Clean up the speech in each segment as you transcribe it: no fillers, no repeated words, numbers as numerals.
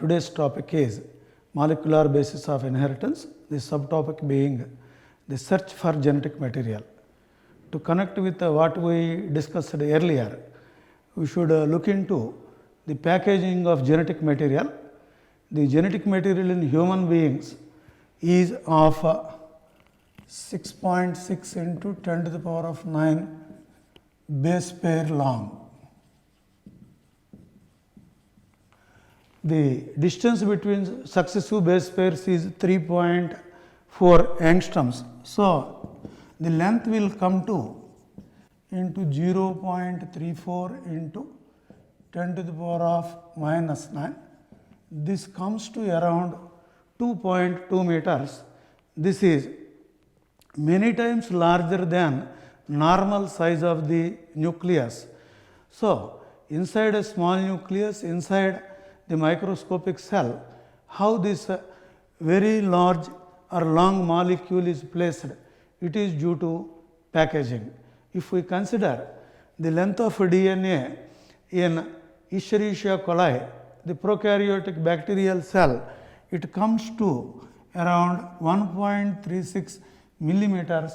today's topic is molecular basis of inheritance, the subtopic being the search for genetic material. To connect with what we discussed earlier, we should look into the packaging of genetic material. The genetic material in human beings is of 6.6 into 10 to the power of 9 base pair long. The distance between successive base pairs is 3.4 angstroms. So, the length will come to into 0.34 into 10 to the power of minus 9. This comes to around 2.2 meters. This is many times larger than normal size of the nucleus. So, inside a small nucleus, inside the microscopic cell, how this very large or long molecule is placed, it is due to packaging. If we consider the length of DNA in Escherichia coli, the prokaryotic bacterial cell, it comes to around 1.36 millimeters.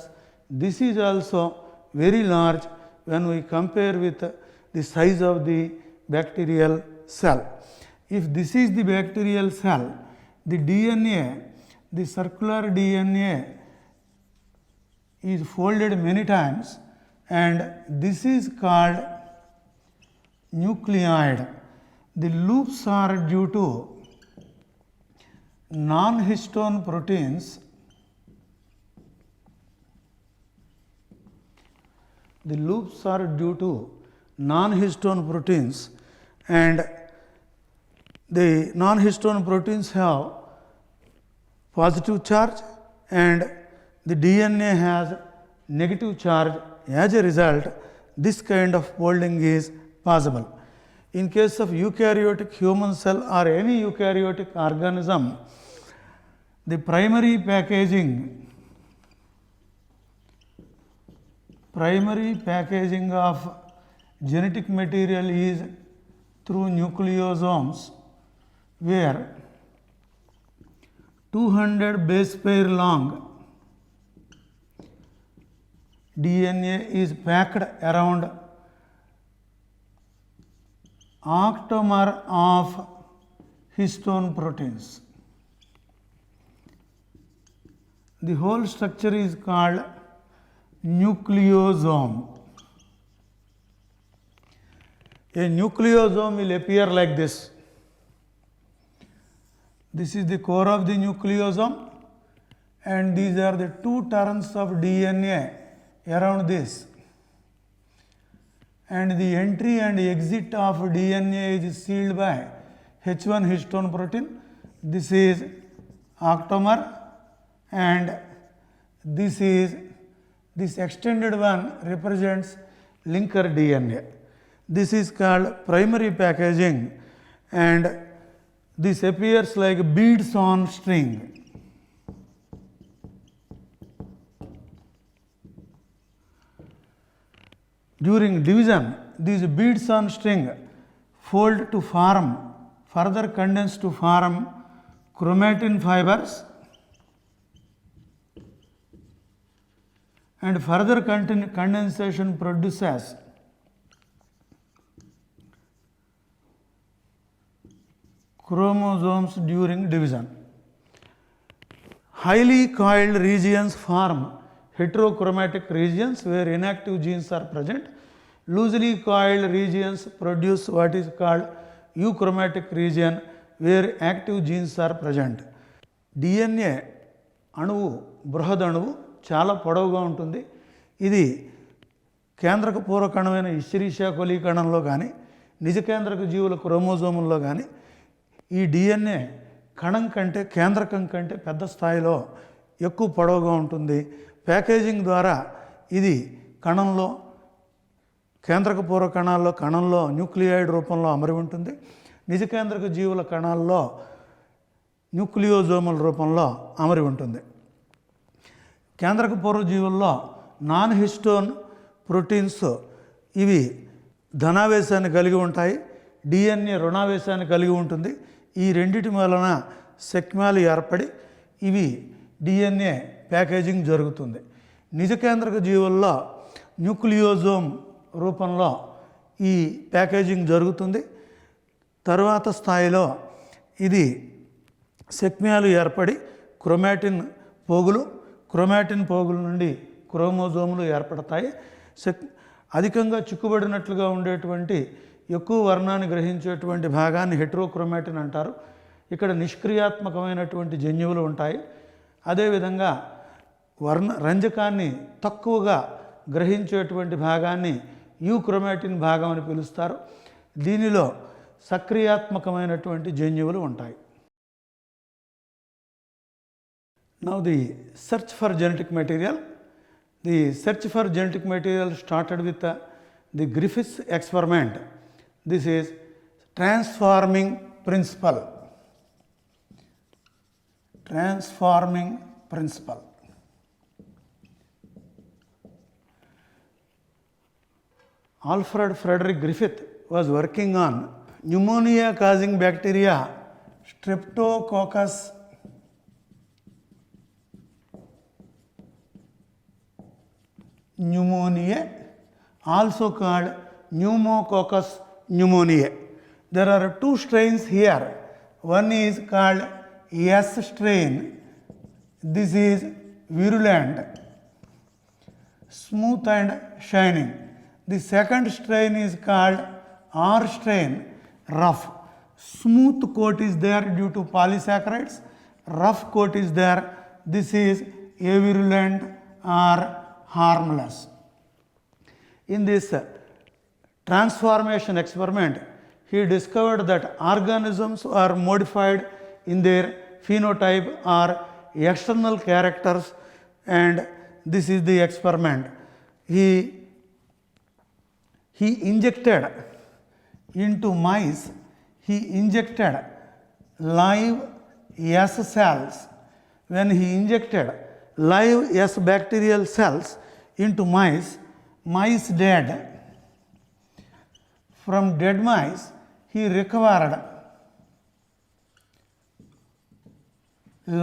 This is also very large when we compare with the size of the bacterial cell. If this is the bacterial cell, the DNA, the circular DNA is folded many times, and this is called nucleoid. The loops are due to non-histone proteins. The loops are due to non-histone proteins, and the non-histone proteins have positive charge and the DNA has negative charge. As a result, this kind of folding is possible. In case of eukaryotic human cell or any eukaryotic organism, the primary packaging of genetic material is through nucleosomes, where 200 base pair long DNA is packed around octamer of histone proteins. The whole structure is called nucleosome. A nucleosome will appear like this. This is the core of the nucleosome, and these are the two turns of DNA around this, and the entry and exit of DNA is sealed by H1 histone protein. This is octamer, and this extended one represents linker DNA. This is called primary packaging, and this appears like beads on string. During division, these beads on string fold to form, further condense to form chromatin fibers, and further condensation produces chromosomes during division. Highly coiled regions form heterochromatic regions where inactive genes are present. Loosely coiled regions produce what is called euchromatic region where active genes are present. DNA అణువు బృహద్ అణువు చాలా పొడవుగా ఉంటుంది. ఇది కేంద్రక పూర్వకణమైన ఈశ్చరీషియా కొలి కణంలో కానీ నిజ కేంద్రక జీవుల క్రోమోజోముల్లో కానీ ఈ DNA కణం కంటే కేంద్రకం కంటే పెద్ద స్థాయిలో ఎక్కువ పొడవుగా ఉంటుంది. ప్యాకేజింగ్ ద్వారా ఇది కణంలో కేంద్రక పూర్వ కణంలో న్యూక్లియాయిడ్ రూపంలో అమరి ఉంటుంది. నిజ కేంద్రక జీవుల కణాల్లో న్యూక్లియోజోమల్ రూపంలో అమరి ఉంటుంది. కేంద్రక పూర్వ జీవుల్లో నాన్ హిస్టోన్ ప్రోటీన్స్ ఇవి ధనావేశాన్ని కలిగి ఉంటాయి. DNA రుణావేశాన్ని కలిగి ఉంటుంది. ఈ రెండిటి వలన సెక్మాలు ఏర్పడి ఇవి డిఎన్ఏ ప్యాకేజింగ్ జరుగుతుంది. నిజకేంద్రక జీవుల్లో న్యూక్లియోజోమ్ రూపంలో ఈ ప్యాకేజింగ్ జరుగుతుంది. తరువాత స్థాయిలో ఇది సెక్మాలు ఏర్పడి క్రోమాటిన్ పోగుల నుండి క్రోమోజోములు ఏర్పడతాయి. అధికంగా చిక్కుబడినట్లుగా ఉండేటువంటి ఎక్కువ వర్ణాన్ని గ్రహించేటువంటి భాగాన్ని హెటెరోక్రోమాటిన్ అంటారు. ఇక్కడ నిష్క్రియాత్మకమైనటువంటి జన్యువులు ఉంటాయి. అదేవిధంగా రంజకాన్ని తక్కువగా గ్రహించేటువంటి భాగాన్ని యూక్రోమాటిన్ భాగం అని పిలుస్తారు. దీనిలో సక్రియాత్మకమైనటువంటి జన్యువులు ఉంటాయి. Now the search for genetic material. The search for genetic material started with the Griffiths experiment. This is transforming principle. Alfred Frederick Griffith was working on pneumonia causing bacteria Streptococcus pneumoniae, also called Pneumococcus pneumoniae. There are two strains here. One is called S strain. This is virulent, smooth and shining. The second strain is called R strain, rough. Smooth coat is there due to polysaccharides, rough coat is there. This is avirulent or harmless. In this transformation experiment, he discovered that organisms are modified in their phenotype or external characters, and this is the experiment. He injected into mice, live S cells. When he injected live S bacterial cells into mice died. From dead mice, he recovered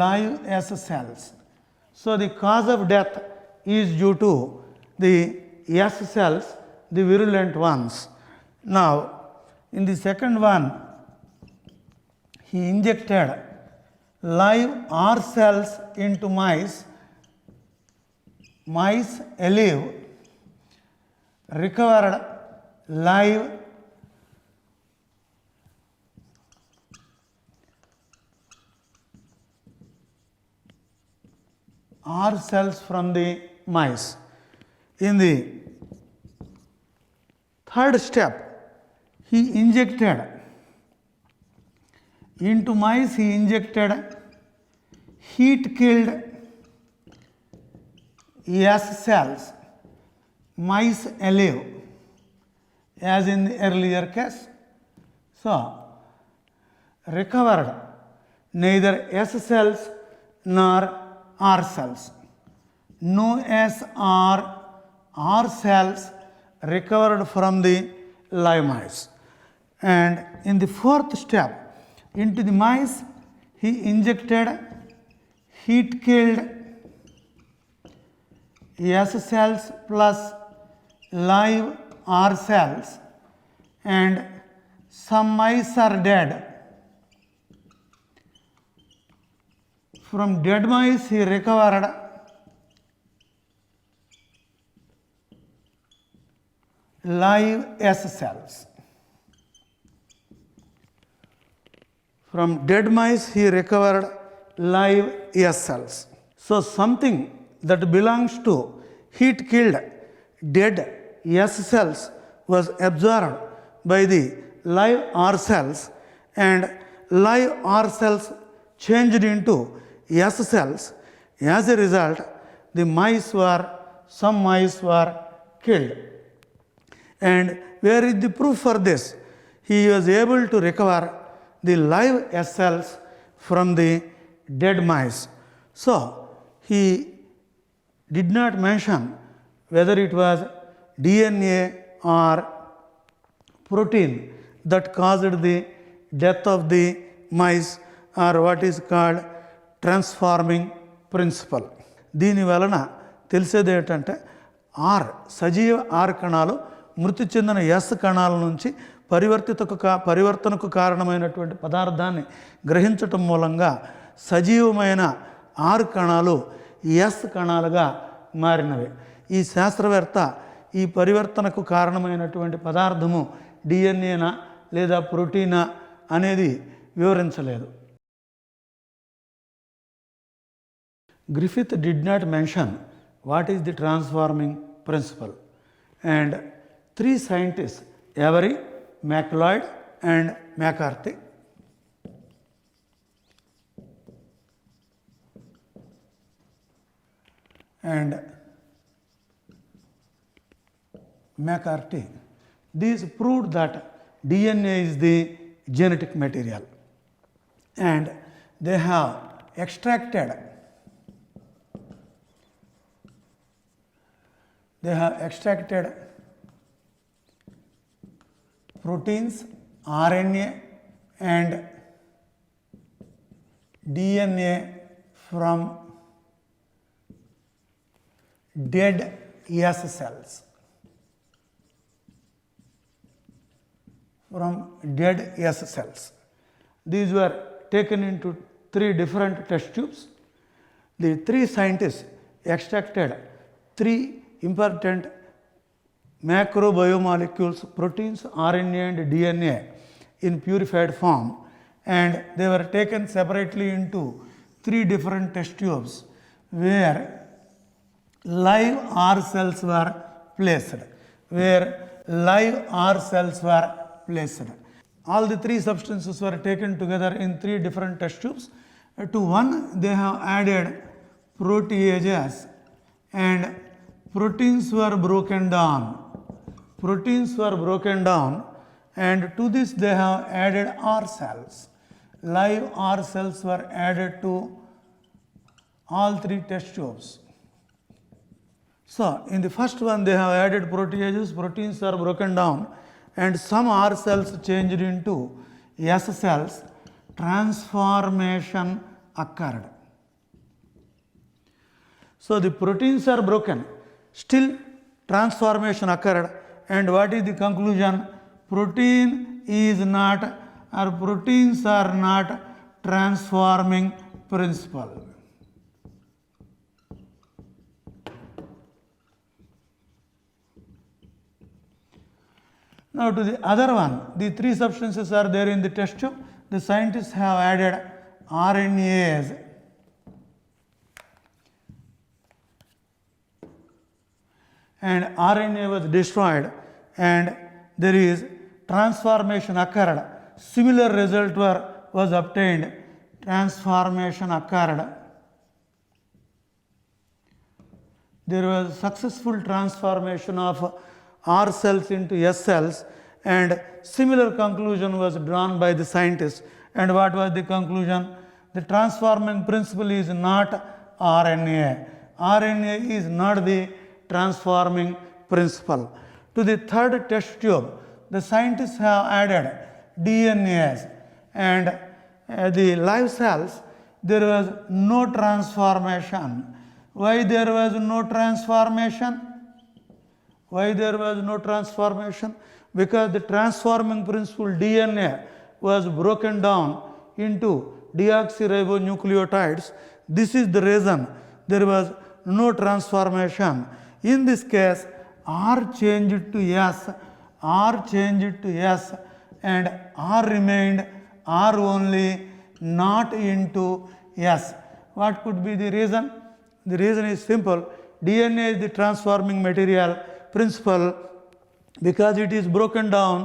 live S cells. So the cause of death is due to the S cells, the virulent ones. Now, in the second one, he injected live R cells into mice alive, recovered live R cells from the mice. In the third step, he injected into mice, heat-killed S cells, mice alive, as in the earlier case. So, recovered neither S cells nor R cells. No S or R cells recovered from the live mice. And in the fourth step, into the mice, he injected heat-killed S cells plus live R cells, and some mice are dead. From dead mice, he recovered live S cells. From dead mice, he recovered live S cells. So, something that belongs to heat-killed dead S cells was absorbed by the live R cells, and live R cells changed into S cells. As a result, some mice were killed. And where is the proof for this? He was able to recover the live S cells from the dead mice. So, he did not mention whether it was DNA or protein that caused the death of the mice or what is called transforming principle. దీని వలన తెలిసేది ఏంటంటే సజీవ are కణాలు మృతి చెందిన yes కణాల నుంచి పరివర్తనకు కారణమైనటువంటి పదార్థాన్ని గ్రహించటం మూలంగా సజీవమైన ఆర్ కణాలు ఎస్ కణాలుగా మారినవి. ఈ శాస్త్రవేత్త ఈ పరివర్తనకు కారణమైనటువంటి పదార్థము డిఎన్ఏనా లేదా ప్రోటీనా అనేది వివరించలేదు. Griffith did not mention what is the transforming principle, and three scientists, Avery, MacLeod and McCarthy, these proved that DNA is the genetic material, and they have extracted proteins, RNA and DNA from dead S cells. These were taken into 3 different test tubes. The 3 scientists extracted 3 important macrobiomolecules, proteins, RNA and DNA in purified form, and they were taken separately into 3 different test tubes where live R cells were placed. All the 3 substances were taken together in 3 different test tubes. To one they have added proteases, and proteins were broken down, and to this they have added R cells. Live R cells were added to all 3 test tubes. So in the first one they have added proteases, proteins are broken down, and some R cells changed into S cells. Transformation occurred. So the proteins are broken, still transformation occurred, and what is the conclusion? Proteins are not transforming principle. Now to the other one, the 3 substances are there in the test tube. The scientists have added RNAs, and RNA was destroyed, and there is transformation occurred. Similar result was obtained. Transformation occurred. There was successful transformation of R cells into S cells, and similar conclusion was drawn by the scientists. And what was the conclusion? The transforming principle is not RNA. RNA is not the transforming principle. To the third test tube, the scientists have added DNAs, and the live cells there was no transformation. Why there was no transformation? Because the transforming principle DNA was broken down into deoxyribonucleotides. This is the reason there was no transformation. In this case, R changed to S, and R remained R only, not into S. What could be the reason? The reason is simple. DNA is the transforming material principle. Because it is broken down,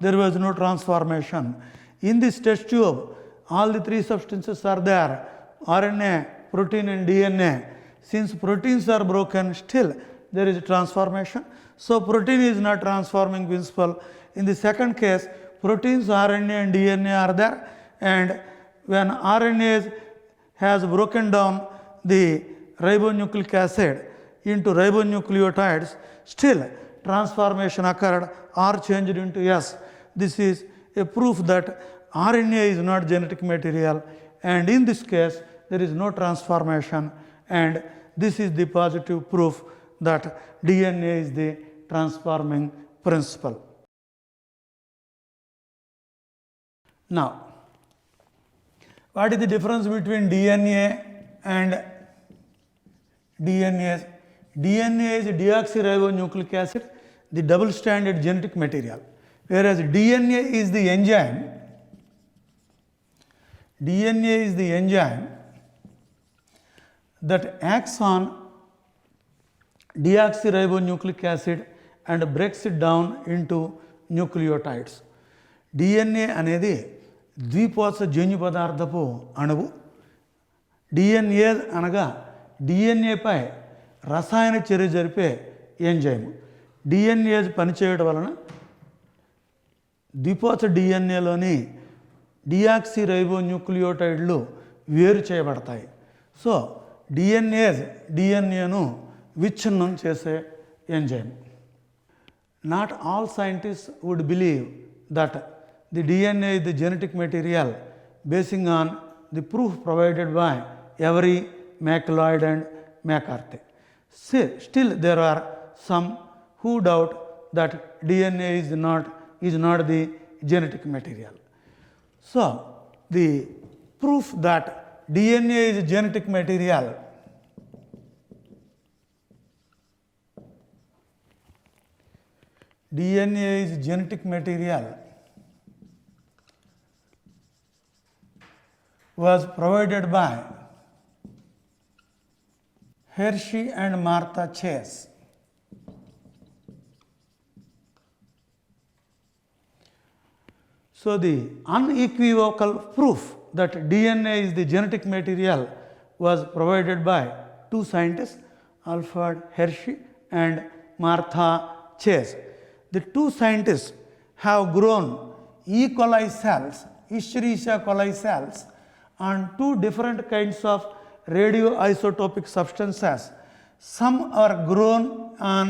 there was no transformation. In this test tube, all the 3 substances are there: RNA, protein and DNA. Since proteins are broken, still there is transformation. So protein is not transforming principle. In the second case, proteins, RNA and DNA are there, and when RNA has broken down the ribonucleic acid into ribonucleotides, still transformation occurred, R changed into S. This is a proof that RNA is not genetic material, and in this case there is no transformation, and this is the positive proof that DNA is the transforming principle. Now, what is the difference between DNA and DNase? DNA is deoxyribonucleic acid, the double stranded genetic material, whereas DNA is the enzyme. DNA is the enzyme that acts on deoxyribonucleic acid and breaks it down into nucleotides. DNA అనేది ద్విపోష జన్యు పదార్థపు అణువు. DNA అనగా DNAపై రసాయన చర్య జరిపే enzyme. DNA పనిచేయడం వలన ద్విపోష DNAలోని డియాక్సిరైబోన్యూక్లియోటైడ్లు వేరు చేయబడతాయి. సో DNAను విచ్ఛిన్నం చేసే enzyme. Not all scientists would believe that the DNA is the genetic material basing on the proof provided by Avery, McLeod and McCarthy. Still there are some who doubt that DNA is not the genetic material. So the proof that DNA is genetic material was provided by 𝗳𝗏 and Martha Chase. So the unequivocal proof that DNA is the genetic material was provided by two scientists, Alfred 𝗳𝗏 and Martha Chase. The two scientists have grown E. coli cells, Escherichia coli cells, on two different kinds of radioisotopic substances. Some are grown on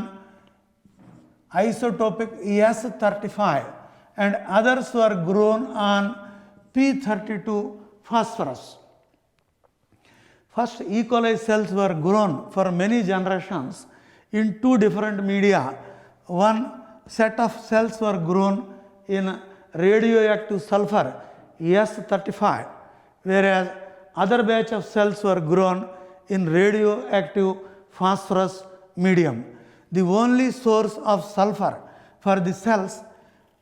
isotopic S35 and others were grown on P32 phosphorus. First, E. coli cells were grown for many generations in two different media. One set of cells were grown in radioactive sulfur S35, whereas other batch of cells were grown in radioactive phosphorus medium. The only source of sulfur for the cells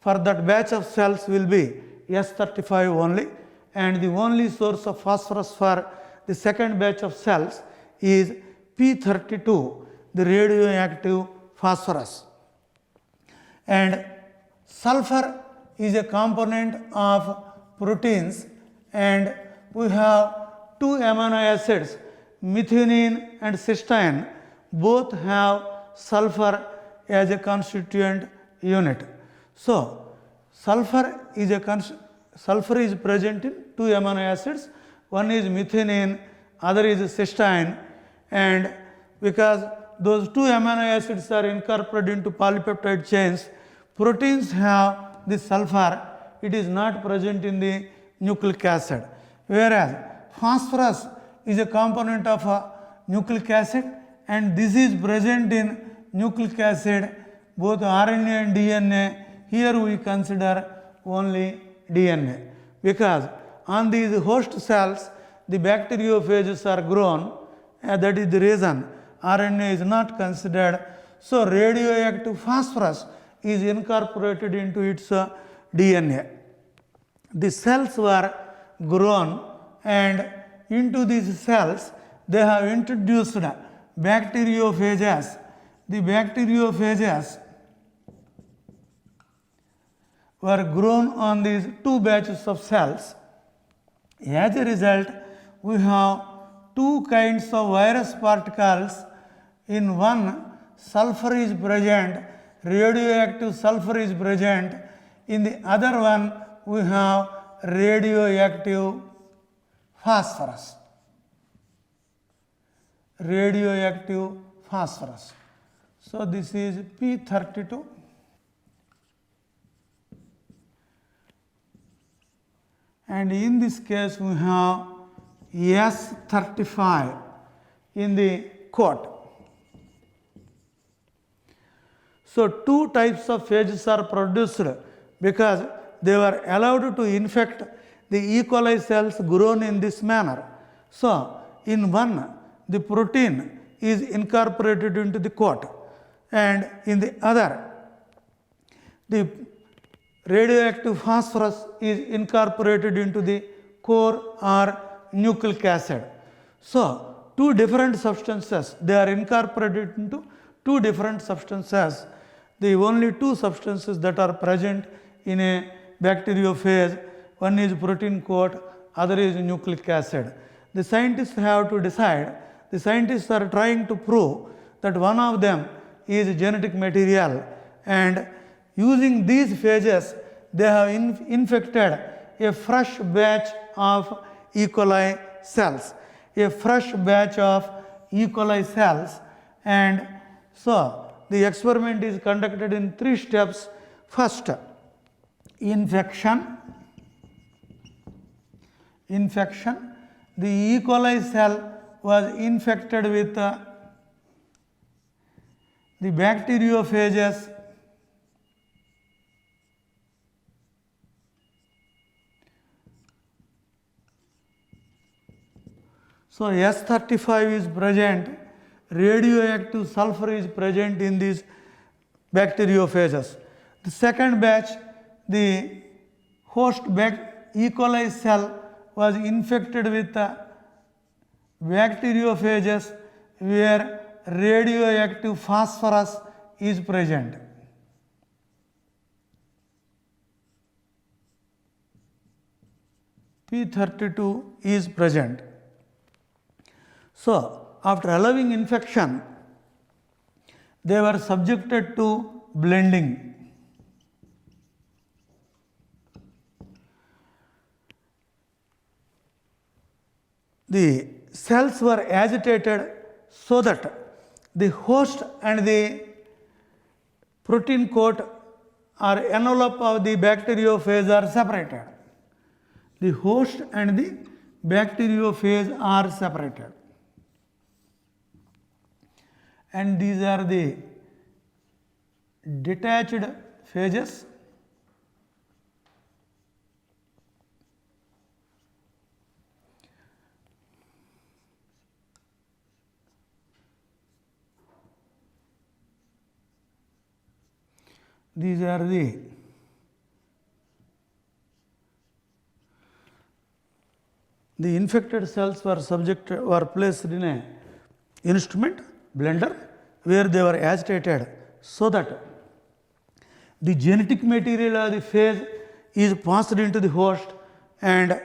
for that batch of cells will be S35 only, and the only source of phosphorus for the second batch of cells is P32, the radioactive phosphorus. And sulfur is a component of proteins, and we have two amino acids, methionine and cysteine, both have sulfur as a constituent unit. So sulfur is present in two amino acids, one is methionine, other is cysteine, and because those two amino acids are incorporated into polypeptide chains, proteins have this sulfur, it is not present in the nucleic acid, whereas phosphorus is a component of a nucleic acid, and this is present in nucleic acid, both RNA and DNA. Here we consider only DNA, because on these host cells the bacteriophages are grown, and that is the reason RNA is not considered. So radioactive phosphorus is incorporated into its DNA. The cells were grown, and into these cells they have introduced bacteriophages. The bacteriophages were grown on these two batches of cells. As a result, we have two kinds of virus particles. In one, sulfur is present, radioactive sulfur is present. In the other one, we have radioactive phosphorus. Radioactive phosphorus. So this is P32. and in this case we have S35 in the quote. So, two types of phages are produced because they were allowed to infect the E. coli cells grown in this manner. So, in one the protein is incorporated into the coat, and in the other the radioactive phosphorus is incorporated into the core or nucleic acid. So, two different substances, they are incorporated into two different substances. The only two substances that are present in a bacteriophage, one is protein coat, other is nucleic acid. The scientists have to decide, the scientists are trying to prove that one of them is genetic material, and using these phages they have infected a fresh batch of E. coli cells, a fresh batch of E. coli cells, and so the experiment is conducted in 3 steps. First, infection. The E. coli cell was infected with the bacteriophages so S35 is present, radioactive sulfur is present in these bacteriophages. The second batch, the host E. coli cell was infected with the bacteriophages where radioactive phosphorus is present. P32 is present. So, after allowing infection, they were subjected to blending. The cells were agitated so that the host and the protein coat or envelope of the bacteriophage are separated. The host and the bacteriophage are separated. And these are the detached phages. These are the infected cells were placed in a instrument, blender, where they were agitated so that the genetic material of the phage is passed into the host and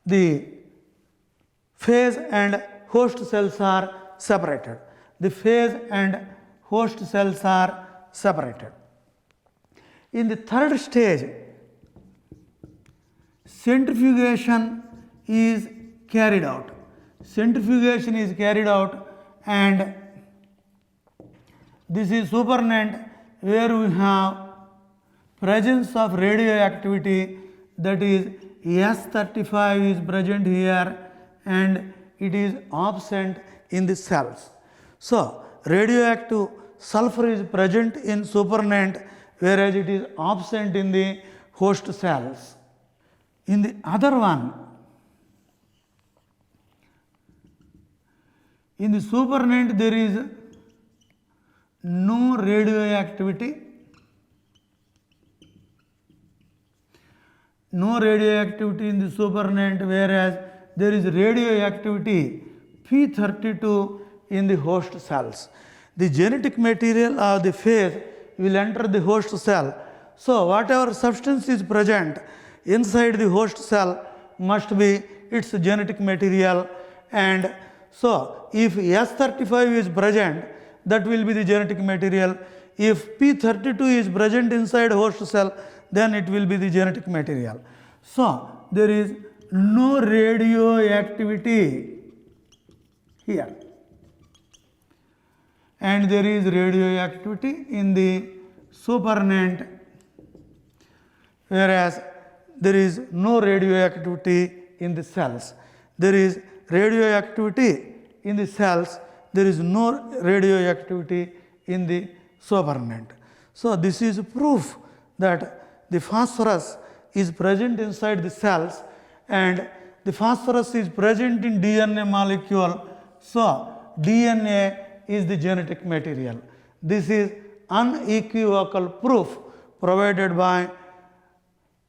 the phage and host cells are separated. The phage and host cells are separated. In the third stage, centrifugation is carried out. Centrifugation is carried out, and this is supernatant where we have presence of radioactivity, that is S35 is present here and it is absent in the cells. So, radioactive sulfur is present in supernatant whereas it is absent in the host cells. In the other one, in the supernatant there is no radioactivity, in the supernatant, whereas there is radioactivity P32 in the host cells. The genetic material of the phage will enter the host cell. So, whatever substance is present inside the host cell must be its genetic material, and so if S35 is present, that will be the genetic material. If P32 is present inside host cell, then it will be the genetic material. So, there is no radioactivity here, and there is radioactivity in the supernatant, whereas there is no radioactivity in the cells. There is radioactivity in the cells, there is no radioactivity in the supernatant. So this is proof that the phosphorus is present inside the cells and the phosphorus is present in DNA molecule. So DNA is the genetic material. This is unequivocal proof provided by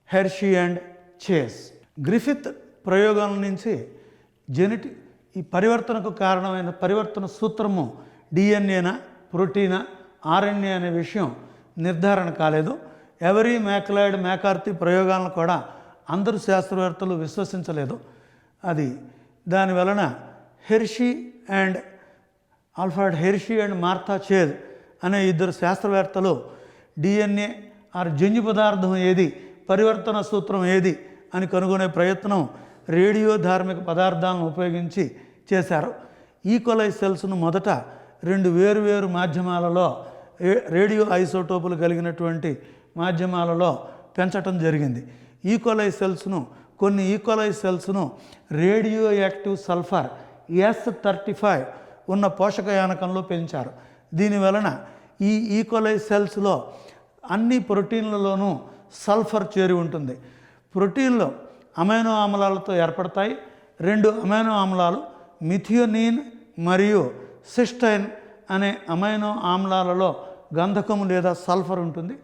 𝗳𝗏 and 𝗬𝗧. Griffith ప్రయోగాల నుంచి ఈ పరివర్తనకు కారణమైన పరివర్తన సూత్రము డిఎన్ఏనా ప్రోటీనా RNA అనే విషయం నిర్ధారణ కాలేదు. 𝗹𝗏𝗻𝗁 మ్యాకార్థీ ప్రయోగాలను కూడా అందరూ శాస్త్రవేత్తలు విశ్వసించలేదు. అది దానివలన 𝗳𝗏 and Alfred 𝗳𝗏 and Martha Chase అనే ఇద్దరు శాస్త్రవేత్తలు డిఎన్ఏ ఆర్ జన్యు పదార్థం ఏది, పరివర్తన సూత్రం ఏది అని కనుగొనే ప్రయత్నం రేడియో ధార్మిక పదార్థాలను ఉపయోగించి చేశారు. ఈకోలై సెల్స్ను మొదట 2 వేరువేరు మాధ్యమాలలో రేడియో ఐసోటోపులు కలిగినటువంటి మాధ్యమాలలో పెంచటం జరిగింది. ఈకోలై సెల్స్ను కొన్ని ఈకోలై సెల్స్ను రేడియో యాక్టివ్ సల్ఫర్ 𝗧-35 ఉన్న పోషక యానకంలో పెంచారు. దీనివలన ఈ ఈకోలై సెల్స్లో అన్ని ప్రోటీన్లలోనూ సల్ఫర్ చేరి ఉంటుంది. ప్రోటీన్లు అమైనో ఆమ్లాలతో ఏర్పడతాయి. 2 అమైనో ఆమ్లాలు మిథియోనిన్ మరియు సిస్టైన్ అనే అమైనో ఆమ్లాలలో గంధకము లేదా సల్ఫర్ ఉంటుంది.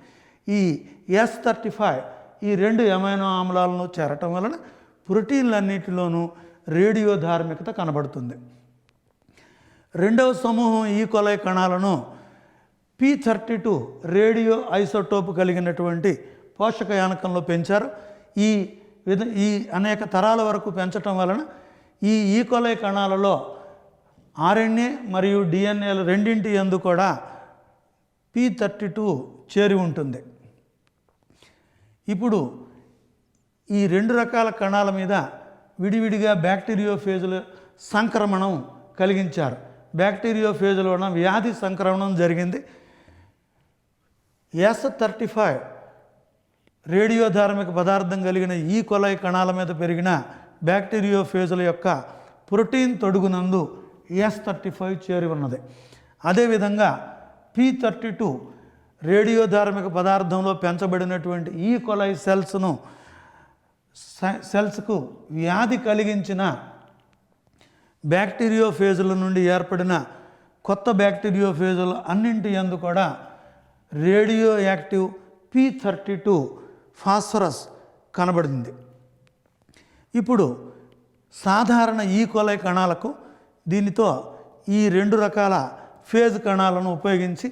ఈ 𝗧-35 ఈ 2 అమైనో ఆమ్లాలను చేరటం వలన ప్రోటీన్లన్నిటిలోనూ రేడియో ధార్మికత కనబడుతుంది. రెండవ సమూహం ఈకోలై కణాలను P32 రేడియో ఐసోటోప్ కలిగినటువంటి పోషక యానకంలో పెంచారు. ఈ అనేక తరాల వరకు పెంచటం వలన ఈ ఈకోలై కణాలలో ఆర్ఎన్ఏ మరియు డిఎన్ఏలు రెండింటి యందు కూడా P32 చేరి ఉంటుంది. ఇప్పుడు ఈ 2 రకాల కణాల మీద విడివిడిగా బ్యాక్టీరియోఫేజుల సంక్రమణం కలిగించారు. బ్యాక్టీరియోఫేజుల వలన వ్యాధి సంక్రమణం జరిగింది. 𝗧-35 రేడియో ధార్మిక పదార్థం కలిగిన ఈకోలై కణాల మీద పెరిగిన బ్యాక్టీరియోఫేజుల యొక్క ప్రోటీన్ తొడుగునందు 𝗧-35 చేరి ఉన్నది. అదేవిధంగా P32 రేడియో ధార్మిక పదార్థంలో పెంచబడినటువంటి ఈకోలై సెల్స్కు వ్యాధి కలిగించిన బ్యాక్టీరియోఫేజుల నుండి ఏర్పడిన కొత్త బ్యాక్టీరియోఫేజుల అన్నింటి యందు కూడా రేడియో యాక్టివ్ P32 ఫాస్ఫరస్ కనబడింది. ఇప్పుడు సాధారణ ఈకోలై కణాలకు దీనితో ఈ 2 రకాల ఫేజ్ కణాలను ఉపయోగించి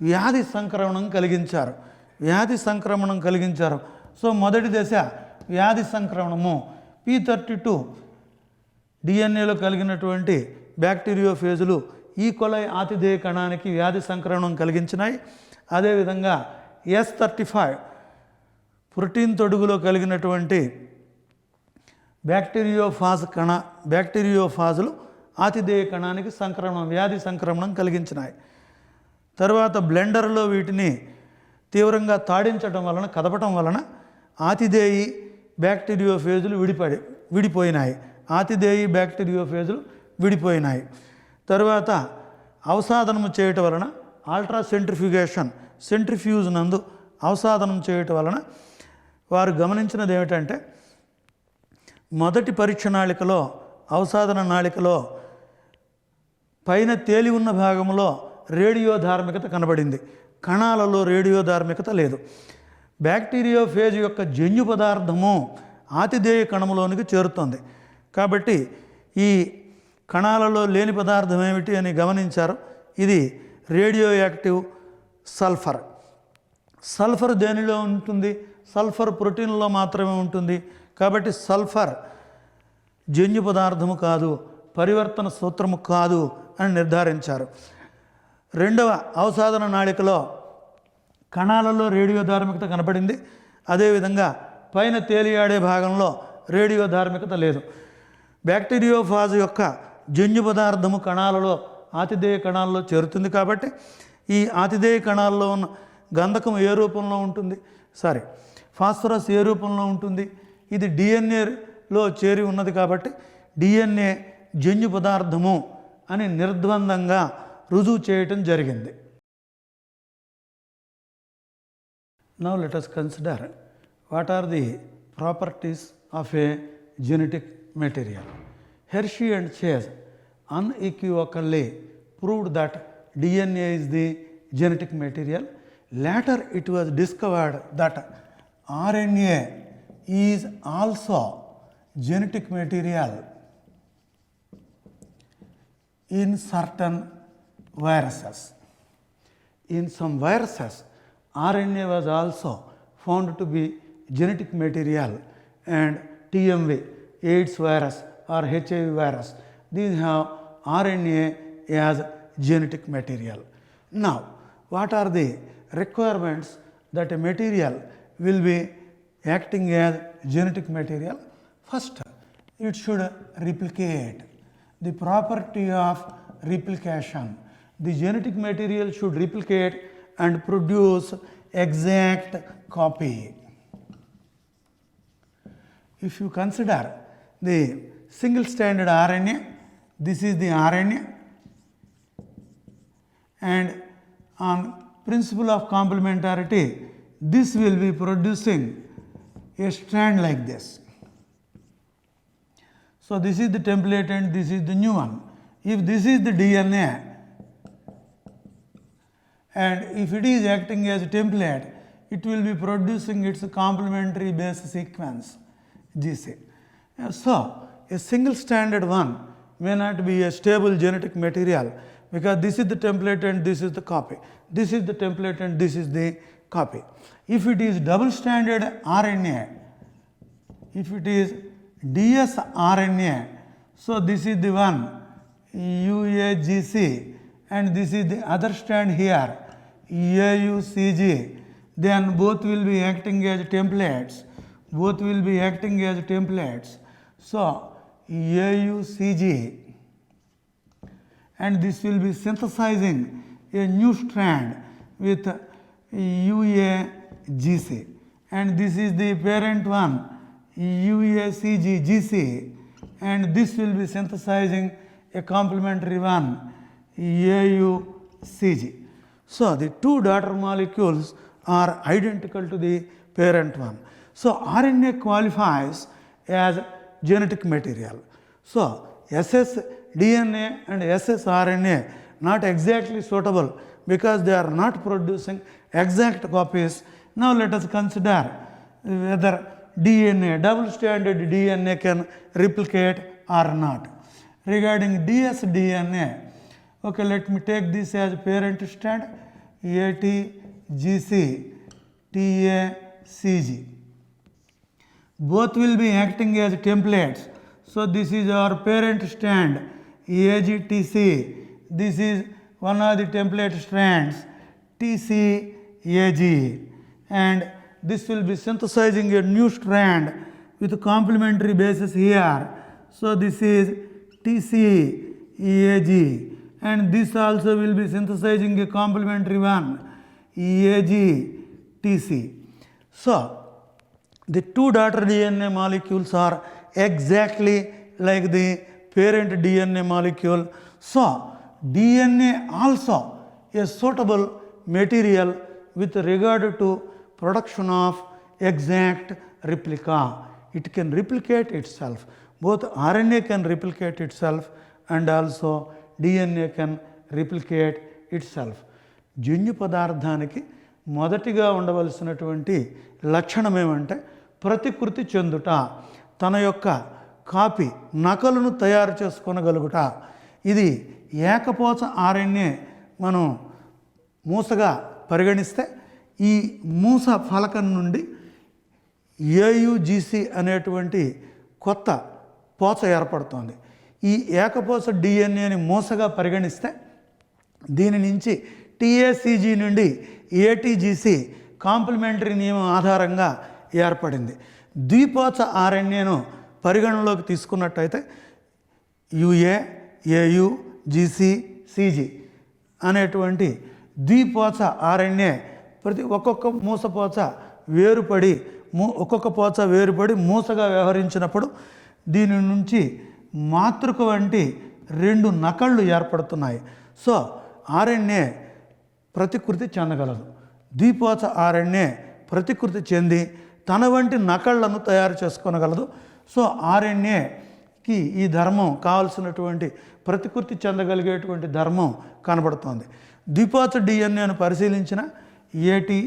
వ్యాధి సంక్రమణం కలిగించారు. సో మొదటి దశ వ్యాధి సంక్రమణము. P32 డిఎన్ఏలో కలిగినటువంటి బ్యాక్టీరియోఫేజులు ఈకోలై ఆతిథేయ కణానికి వ్యాధి సంక్రమణం కలిగించినాయి. అదేవిధంగా 𝗧-35 ప్రోటీన్ తొడుగులో కలిగినటువంటి బ్యాక్టీరియోఫాజులు ఆతిథేయ కణానికి వ్యాధి సంక్రమణం కలిగించినాయి. తర్వాత బ్లెండర్లో వీటిని తీవ్రంగా తాడించడం వలన కదపటం వలన ఆతిథేయి బ్యాక్టీరియోఫేజులు విడిపోయినాయి. తర్వాత అవసాదనము చేయటం వలన అల్ట్రా సెంట్రిఫ్యూజ్ నందు అవసాదనం చేయటం వలన వారు గమనించినది ఏమిటంటే మొదటి పరీక్ష నాళికలో అవసాదన నాళికలో పైన తేలి ఉన్న భాగంలో రేడియో ధార్మికత కనబడింది. కణాలలో రేడియో ధార్మికత లేదు. బ్యాక్టీరియోఫేజ్ యొక్క జన్యు పదార్థము ఆతిథేయ కణములోనికి చేరుతుంది. కాబట్టి ఈ కణాలలో లేని పదార్థం ఏమిటి అని గమనించారు. ఇది రేడియో యాక్టివ్ సల్ఫర్ దేనిలో ఉంటుంది? సల్ఫర్ ప్రోటీన్లో మాత్రమే ఉంటుంది. కాబట్టి సల్ఫర్ జన్యు పదార్థము కాదు, పరివర్తన సూత్రము కాదు అని నిర్ధారించారు. రెండవ అవసాదన నాళికలో కణాలలో రేడియో ధార్మికత కనపడింది. అదేవిధంగా పైన తేలియాడే భాగంలో రేడియో ధార్మికత లేదు. బ్యాక్టీరియోఫాజ్ యొక్క జన్యు పదార్థము కణాలలో ఆతిథేయ కణాల్లో చేరుతుంది. కాబట్టి ఈ ఆతిథేయ కణాల్లో ఉన్న గంధకం ఏ రూపంలో ఉంటుంది? ఫాస్ఫరస్ ఏ రూపంలో ఉంటుంది? ఇది డిఎన్ఏలో చేరి ఉన్నది కాబట్టి డిఎన్ఏ జన్యు పదార్థము అని నిర్ద్వందంగా రుజువు చేయటం జరిగింది. Now let us consider what are the properties of a genetic material. 𝗧𝗕 and 𝗬𝗧 unequivocally proved that DNA is the genetic material. Later it was discovered that RNA is also genetic material in certain viruses. In some viruses, RNA was also found to be genetic material, and TMV, AIDS virus or HIV virus, these have RNA as genetic material. Now, what are the requirements that a material will be acting as genetic material? First, it should replicate. The property of replication. The genetic material should replicate and produce exact copy. If you consider the single stranded RNA, this is the RNA, and on principle of complementarity, this will be producing a strand like this. So this is the template and this is the new one. If this is the DNA, and if it is acting as a template, it will be producing its complementary base sequence GC. So a single stranded one may not be a stable genetic material, because this is the template and this is the copy. This is the template and this is the copy. If it is double stranded RNA, if it is dsRNA, so this is the one 𝗂𝗍𝗁, and this is the other strand here 𝗂𝗍𝗁, then both will be acting as templates. Both will be acting as templates. So 𝗂𝗍𝗁, and this will be synthesizing a new strand with 𝗂𝗍𝗁, and this is the parent one 𝗂𝗍𝗁, and this will be synthesizing a complementary one 𝗂𝗍𝗁. So the two daughter molecules are identical to the parent one. So RNA qualifies as genetic material. So ssDNA and ssRNA not exactly suitable, because they are not producing exact copies. Now let us consider whether DNA, double stranded DNA, can replicate or not. Regarding dsDNA, okay, let me take this as parent strand ATGC TACG. Both will be acting as templates. So this is our parent strand AGTC. This is one of the template strands TCAG, and this will be synthesizing a new strand with complementary bases here. So this is TCAG, and this also will be synthesizing a complementary one AGTC. So the two daughter DNA molecules are exactly like the parent DNA molecule. So DNA also a suitable material with regard to production of exact replica. It can replicate itself. Both RNA can replicate itself and also DNA can replicate itself. జన్యు పదార్థానికి మొదటిగా ఉండవలసినటువంటి లక్షణం ఏమంటే ప్రతికృతి చెందుట, తన యొక్క copy నకలును తయారు చేసుకోగలుగుట. ఇది ఏకపోచ RNA మనం మూసగా పరిగణిస్తే, ఈ మూస ఫలకం నుండి AUGC అనేటువంటి కొత్త పోచ ఏర్పడుతుంది. ఈ ఏకపోచ DNAని మూసగా పరిగణిస్తే, దీని నుంచి TACG నుండి ATGC కాంప్లిమెంటరీ నియమం ఆధారంగా ఏర్పడింది. ద్విపోచ RNAను పరిగణనలోకి తీసుకున్నట్టయితే UA, AU, GC, CG అనేటువంటి ద్విపోచ RNA ఒక్కొక్క మూసపోచ వేరుపడి ఒక్కొక్క పోచ వేరుపడి మూసగా వ్యవహరించినప్పుడు దీని నుంచి మాతృక వంటి 2 నకళ్ళు ఏర్పడుతున్నాయి. సో ఆర్ఎన్ఏ ప్రతికృతి చెందగలదు. ద్విపోచ ఆర్ఎన్ఏ ప్రతికృతి చెంది తన వంటి నకళ్లను తయారు చేసుకోనగలదు. సో ఆర్ఎన్ఏకి ఈ ధర్మం కావాల్సినటువంటి ప్రతికృతి చెందగలిగేటువంటి ధర్మం కనబడుతోంది. ద్విపోచ డిఎన్ఏను పరిశీలించిన ఏటీ,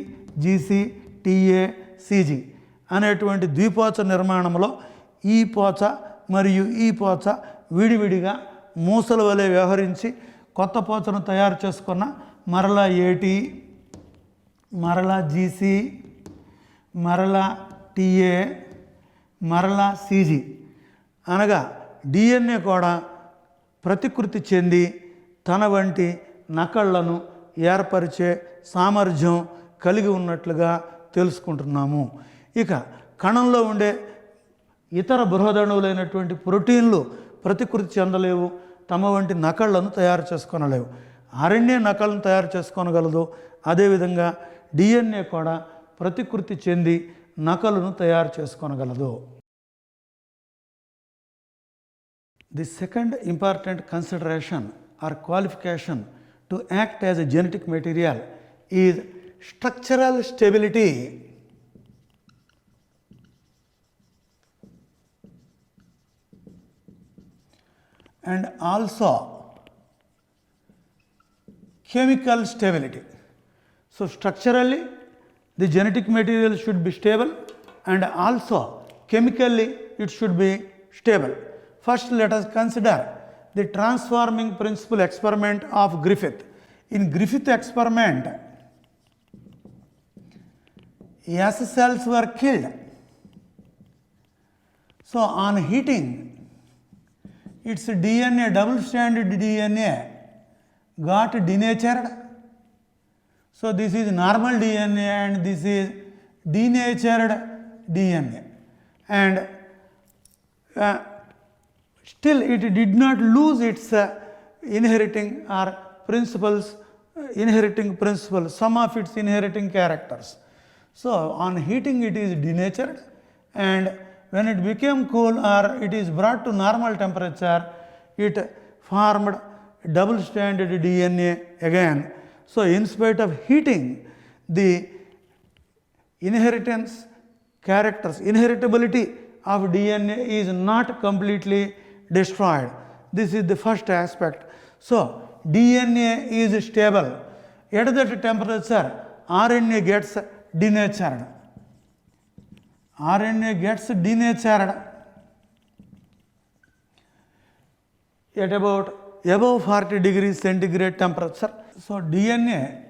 జీసీ, టీఏ, సిజి అనేటువంటి ద్విపోచ నిర్మాణంలో ఈ పోచ మరియు ఈ పోచ విడివిడిగా మూసల వలె వ్యవహరించి కొత్త పోచను తయారు చేసుకున్న మరలా ఏటీ, మరలా జీసీ, మరలా టీఏ, మరలా సిజి అనగా డిఎన్ఏ కూడా ప్రతికృతి చెంది తన వంటి నకళ్లను ఏర్పరిచే సామర్థ్యం కలిగి ఉన్నట్లుగా తెలుసుకుంటున్నాము. ఇక కణంలో ఉండే ఇతర బృహదణువులైనటువంటి ప్రోటీన్లు ప్రతికృతి చెందలేవు, తమ వంటి నకళ్లను తయారు చేసుకోనలేవు. ఆర్ఎన్ఏ నకళ్లను తయారు చేసుకోనగలదు. అదేవిధంగా డిఎన్ఏ కూడా ప్రతికృతి చెంది నకలును తయారు చేసుకోనగలదు. The second important consideration or qualification to act as a genetic material is structural stability. And also chemical stability. So structurally the genetic material should be stable and also chemically it should be stable. First let us consider the transforming principle experiment of Griffith. In Griffith experiment, S cells were killed. So on heating, its DNA, double-stranded DNA got denatured. So this is normal DNA and this is denatured DNA. And still it did not lose its inheriting principle, some of its inheriting characters. So on heating it is denatured, and when it became cool or it is brought to normal temperature, it formed double-stranded DNA again. So in spite of heating, the inheritance characters, inheritability of DNA is not completely destroyed. This is the first aspect. So DNA is stable. At that temperature, RNA gets denatured. RNA gets denatured at about above 40 degrees centigrade temperature. So DNA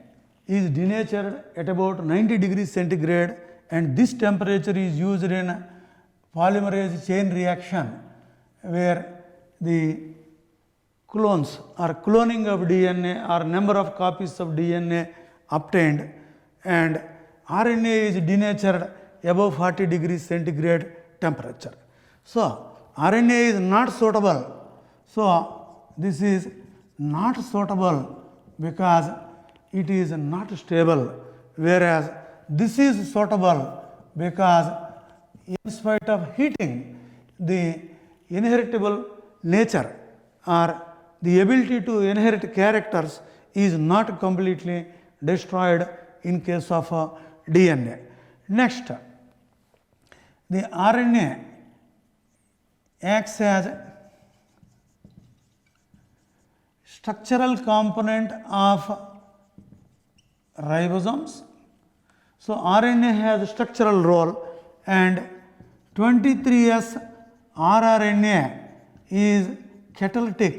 is denatured at about 90 degrees centigrade, and this temperature is used in polymerase chain reaction, where the clones or cloning of DNA or number of copies of DNA obtained, and RNA is denatured above 40 degrees centigrade temperature. So RNA is not suitable. So this is not suitable because it is not stable, whereas this is suitable because in spite of heating, the inheritable nature or the ability to inherit characters is not completely destroyed in case of DNA. Next, the RNA acts as structural component of ribosomes. So RNA has a structural role, and 23S rRNA is catalytic,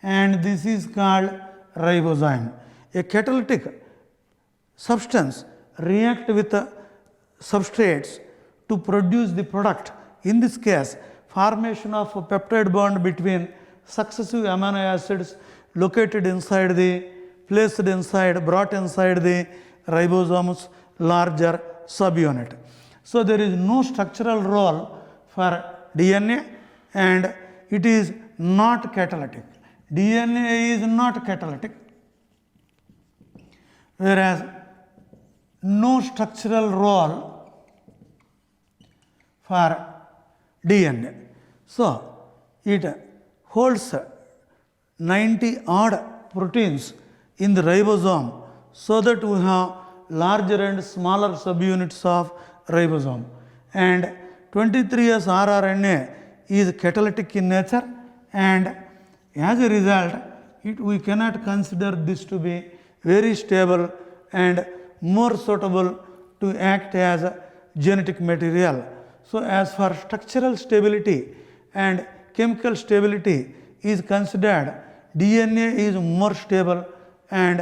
and this is called ribozyme. A catalytic substance react with substrates to produce the product. In this case, formation of a peptide bond between successive amino acids located inside the, brought inside the ribosome's larger subunit. So there is no structural role for DNA, and it is not catalytic. DNA is not catalytic, whereas no structural role for DNA. So, it holds 90 odd proteins in the ribosome, so that we have larger and smaller subunits of ribosome. And 23S rRNA is catalytic in nature, and as a result, we cannot consider this to be very stable and more suitable to act as a genetic material. So, as for structural stability and chemical stability is considered, DNA is more stable, and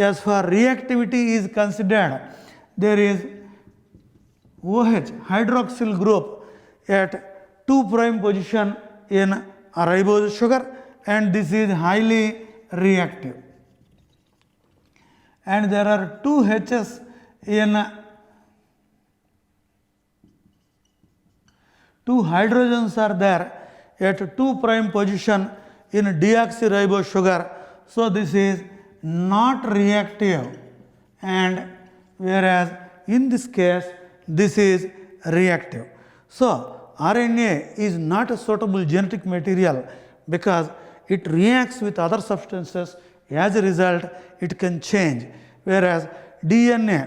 as for reactivity is considered, there is OH hydroxyl group at 2' position in a ribose sugar, and this is highly reactive. And there are 2 H's in 2 hydrogens are there at 2' position in deoxyribose sugar. So, this is not reactive, and whereas in this case this is reactive. So, RNA is not a suitable genetic material because it reacts with other substances. As a result, it can change, whereas DNA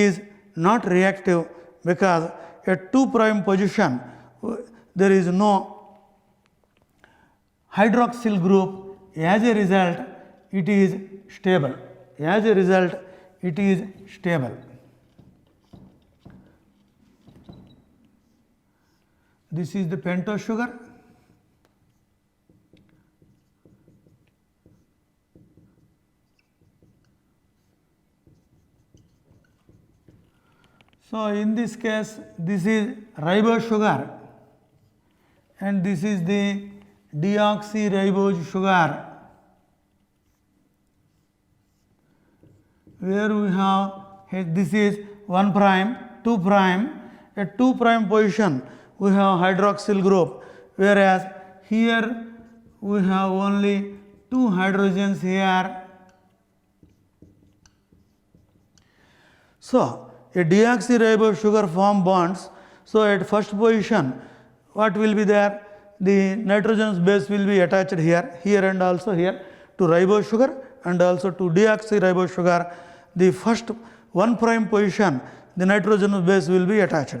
is not reactive because at 2' position there is no hydroxyl group. As a result, it is stable. As a result, it is stable. This is the pentose sugar. So, in this case, this is ribose sugar, and this is the deoxyribose sugar, where we have this is 1', 2'. At 2' position we have hydroxyl group, whereas here we have only 2 hydrogens here. So, a deoxyribose sugar form bonds. So, at first position what will be there? The nitrogenous base will be attached here and also here to ribose sugar and also to deoxyribose sugar. The first 1' position the nitrogenous base will be attached.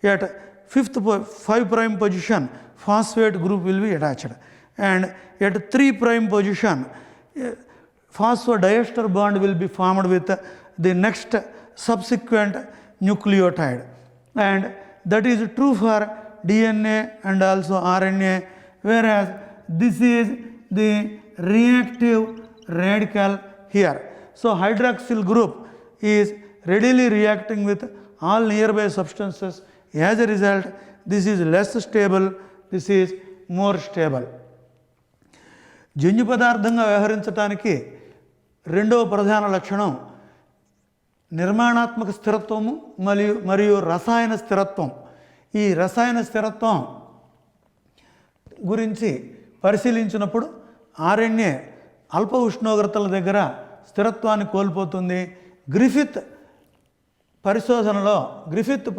At 5' position phosphate group will be attached, and at 3' position phosphodiester bond will be formed with the next subsequent nucleotide, and that is true for DNA and also RNA, whereas this is the reactive radical here. So, hydroxyl group is readily reacting with all nearby substances. As a result, this is less stable, this is more stable. జన్యు పదార్థంగా వ్యవహరించడానికి రెండవ ప్రధాన లక్షణం నిర్మాణాత్మక స్థిరత్వము మరియు రసాయన స్థిరత్వం. ఈ రసాయన స్థిరత్వం గురించి పరిశీలించినప్పుడు RNA అల్ప ఉష్ణోగ్రతల దగ్గర స్థిరత్వాన్ని కోల్పోతుంది. గ్రిఫిత్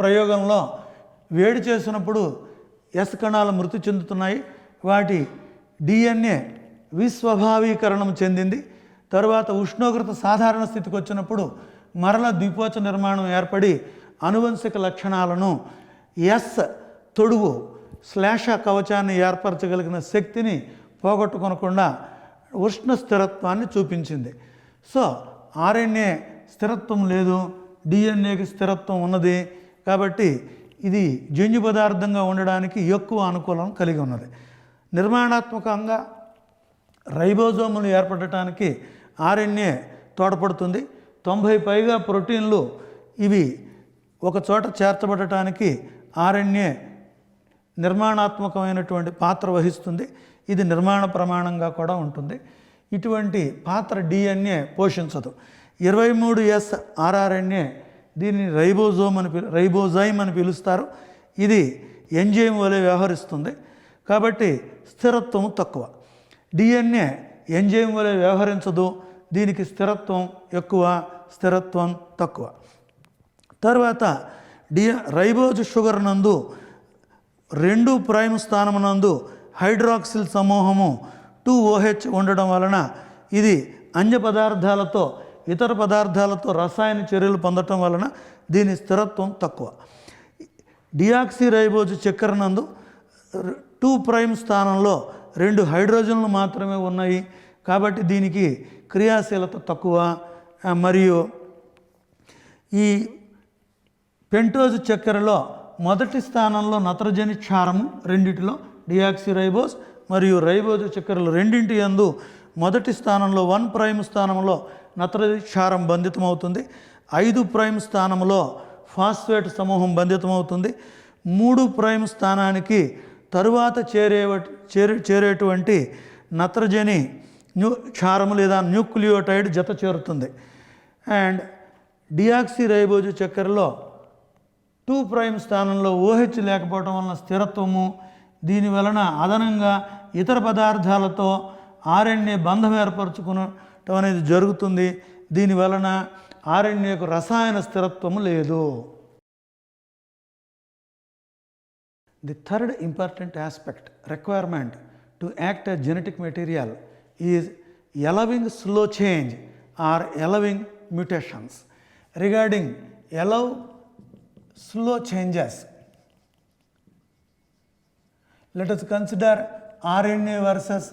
ప్రయోగంలో వేడి చేసినప్పుడు S కణాలు మృతి చెందుతున్నాయి. వాటి DNA విస్వభావీకరణం చెందింది. తరువాత ఉష్ణోగ్రత సాధారణ స్థితికి వచ్చినప్పుడు మరల ద్విపోచ నిర్మాణం ఏర్పడి అనువంశిక లక్షణాలను తొడుగు శ్లేష కవచాన్ని ఏర్పరచగలిగిన శక్తిని పోగొట్టుకొనకుండా ఉష్ణ స్థిరత్వాన్ని చూపించింది. సో, RNA స్థిరత్వం లేదు, DNAకి స్థిరత్వం ఉన్నది. కాబట్టి ఇది జన్యు పదార్థంగా ఉండడానికి ఎక్కువ అనుకూలం కలిగి ఉన్నది. నిర్మాణాత్మకంగా రైబోజోములు ఏర్పడటానికి RNA తోడ్పడుతుంది. 90 పైగా ప్రోటీన్లు ఇవి ఒక చోట చేర్చబడటానికి RNA నిర్మాణాత్మకమైనటువంటి పాత్ర వహిస్తుంది. ఇది నిర్మాణ ప్రమాణంగా కూడా ఉంటుంది. ఇటువంటి పాత్ర DNA పోషించదు. 23S rRNA దీనిని రైబోజైమ్ అని పిలుస్తారు. ఇది ఎంజైమ్ వలె వ్యవహరిస్తుంది కాబట్టి స్థిరత్వం తక్కువ. DNA ఎంజైమ్ వలె వ్యవహరించదు, దీనికి స్థిరత్వం ఎక్కువ, స్థిరత్వం తక్కువ. తర్వాత రైబోజ్ షుగర్ నందు 2 ప్రైమ్ స్థానమునందు హైడ్రాక్సిల్ సమూహము 2OH ఉండడం వలన ఇది అన్య పదార్థాలతో ఇతర పదార్థాలతో రసాయన చర్యలు పొందటం వలన దీని స్థిరత్వం తక్కువ. డియాక్సిరైబోజ్ చక్కెర నందు 2 ప్రైమ్ స్థానంలో 2 హైడ్రోజన్లు మాత్రమే ఉన్నాయి కాబట్టి దీనికి క్రియాశీలత తక్కువ. మరియు ఈ పెంటోజ్ చక్కెరలో మొదటి స్థానంలో నత్రజని క్షారము రెండిటిలో డియాక్సిరైబోజ్ మరియు రైబోజ్ చక్కెరలు రెండింటి యందు మొదటి స్థానంలో 1 ప్రైమ్ స్థానంలో నత్రజని క్షారం బంధితమవుతుంది. 5 ప్రైమ్ స్థానంలో ఫాస్ఫేట్ సమూహం బంధితమవుతుంది. 3 ప్రైమ్ స్థానానికి తరువాత చేరేటువంటి నత్రజని క్షారము లేదా న్యూక్లియోటైడ్ జత చేరుతుంది. అండ్ డియాక్సిరైబోజ్ చక్కెరలో 2 ప్రైమ్ స్థానంలో OH లేకపోవడం వలన స్థిరత్వము, దీని వలన అదనంగా ఇతర పదార్థాలతో RNA బంధం ఏర్పరచుకునటం అనేది జరుగుతుంది. దీని వలన RNAకు రసాయన స్థిరత్వము లేదు. The third important aspect requirement to act as genetic material is allowing slow change or allowing mutations. Regarding allow slow changes, let us consider RNA versus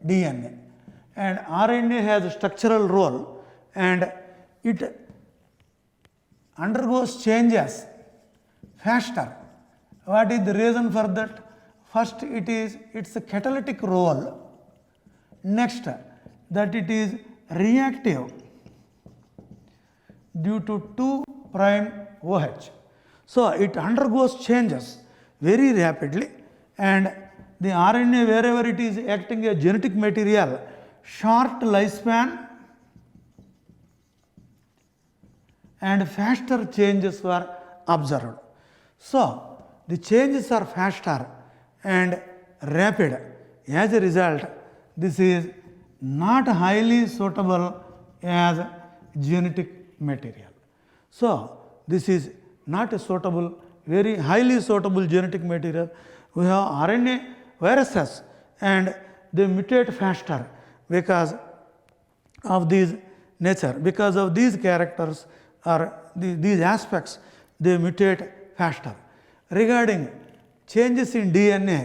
DNA. And RNA has a structural role and it undergoes changes faster. What is the reason for that? First, it's a catalytic role. Next, that it is reactive due to 2 prime OH. So it undergoes changes very rapidly, and the RNA, wherever it is acting as genetic material, short lifespan and faster changes were observed. So the changes are faster and rapid. As a result, this is not highly suitable as genetic material. So this is not a suitable, very highly suitable genetic material. We have RNA viruses and they mutate faster because of these nature, because of these characters or these aspects, they mutate faster. Regarding changes in DNA,